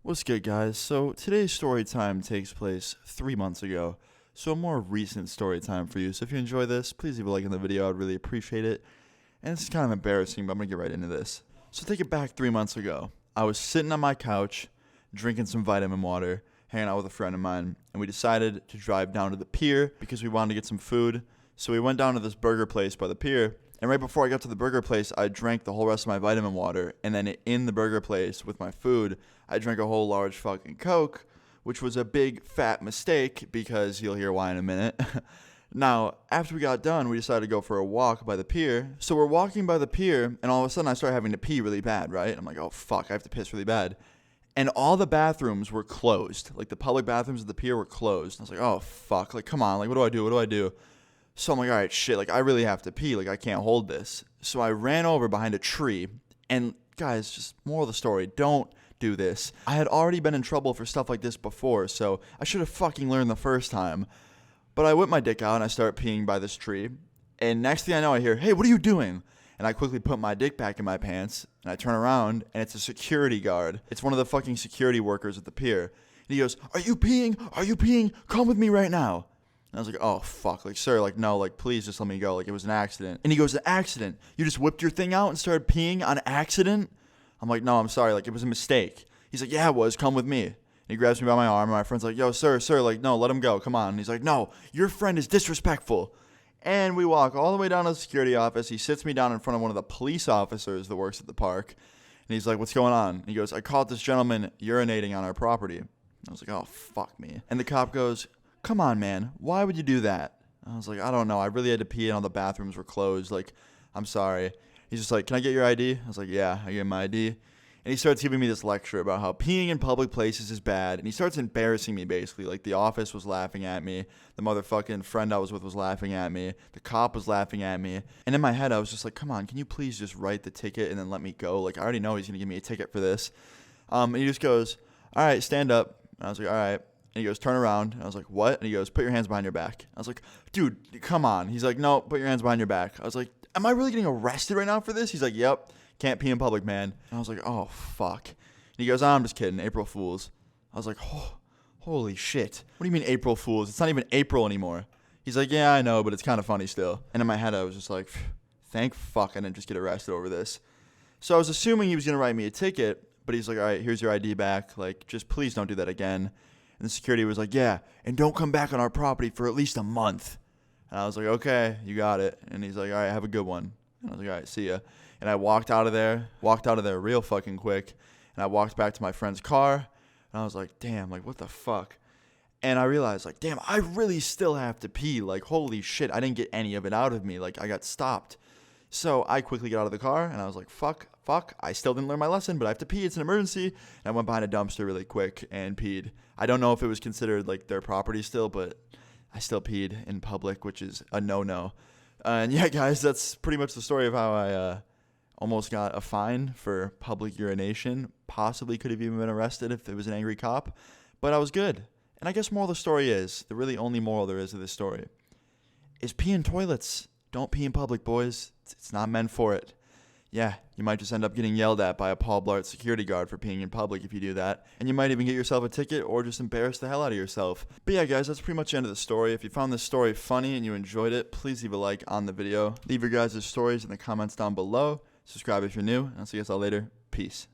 What's good, guys? So today's story time takes place 3 months ago, so a more recent story time for you. So if you enjoy this, please leave a like on the video. I'd really appreciate it. And it's kind of embarrassing, but I'm gonna get right into this. So take it back 3 months ago. I was sitting on my couch, drinking some vitamin water, hanging out with a friend of mine, and we decided to drive down to the pier because we wanted to get some food. So we went down to this burger place by the pier. And right before I got to the burger place, I drank the whole rest of my vitamin water. And then in the burger place with my food, I drank a whole large fucking Coke, which was a big fat mistake because you'll hear why in a minute. Now, after we got done, we decided to go for a walk by the pier. So we're walking by the pier, and all of a sudden I start having to pee really bad, right? I'm like, oh fuck, I have to piss really bad. And all the bathrooms were closed. Like the public bathrooms at the pier were closed. I was like, oh fuck, like come on, like what do I do? What do I do? So I'm like, all right, shit, like I really have to pee. Like I can't hold this. So I ran over behind a tree. And guys, just moral of the story, don't do this. I had already been in trouble for stuff like this before, so I should have fucking learned the first time. But I whip my dick out and I start peeing by this tree. And next thing I know, I hear, hey, what are you doing? And I quickly put my dick back in my pants. And I turn around and it's a security guard. It's one of the fucking security workers at the pier. And he goes, are you peeing? Are you peeing? Come with me right now. And I was like, oh, fuck. Like, sir, like, no, like, please just let me go. Like, it was an accident. And he goes, an accident? You just whipped your thing out and started peeing on accident? I'm like, no, I'm sorry. Like, it was a mistake. He's like, yeah, it was. Come with me. And he grabs me by my arm. And my friend's like, yo, sir, like, no, let him go. Come on. And he's like, no, your friend is disrespectful. And we walk all the way down to the security office. He sits me down in front of one of the police officers that works at the park. And he's like, what's going on? And he goes, I caught this gentleman urinating on our property. And I was like, oh, fuck me. And the cop goes, come on, man. Why would you do that? I was like, I don't know. I really had to pee and all the bathrooms were closed. Like, I'm sorry. He's just like, can I get your ID? I was like, yeah, I get my ID. And he starts giving me this lecture about how peeing in public places is bad. And he starts embarrassing me, basically. Like, the office was laughing at me. The motherfucking friend I was with was laughing at me. The cop was laughing at me. And in my head, I was just like, come on, can you please just write the ticket and then let me go? Like, I already know he's going to give me a ticket for this. And he just goes, all right, stand up. And I was like, all right. And he goes, turn around. And I was like, what? And he goes, put your hands behind your back. I was like, dude, come on. He's like, no, put your hands behind your back. I was like, am I really getting arrested right now for this? He's like, yep. Can't pee in public, man. And I was like, oh, fuck. And he goes, I'm just kidding. April Fools. I was like, oh, holy shit. What do you mean April Fools? It's not even April anymore. He's like, yeah, I know, but it's kind of funny still. And in my head, I was just like, thank fuck I didn't just get arrested over this. So I was assuming he was going to write me a ticket, but he's like, all right, here's your ID back. Like, just please don't do that again. And the security was like, yeah, and don't come back on our property for at least a month. And I was like, okay, you got it. And he's like, all right, have a good one. And I was like, all right, see ya. And I walked out of there real fucking quick. And I walked back to my friend's car. And I was like, damn, like, what the fuck? And I realized, like, damn, I really still have to pee. Like, holy shit, I didn't get any of it out of me. Like, I got stopped. So I quickly got out of the car, and I was like, fuck, I still didn't learn my lesson, but I have to pee, it's an emergency. And I went behind a dumpster really quick and peed. I don't know if it was considered, like, their property still, but I still peed in public, which is a no-no. And yeah, guys, that's pretty much the story of how I almost got a fine for public urination. Possibly could have even been arrested if it was an angry cop, but I was good. And I guess moral of the story is, the really only moral there is of this story, is pee in toilets. Don't pee in public, boys. It's not meant for it. Yeah, you might just end up getting yelled at by a Paul Blart security guard for peeing in public if you do that. And you might even get yourself a ticket or just embarrass the hell out of yourself. But yeah, guys, that's pretty much the end of the story. If you found this story funny and you enjoyed it, please leave a like on the video. Leave your guys' stories in the comments down below. Subscribe if you're new. And I'll see you guys all later. Peace.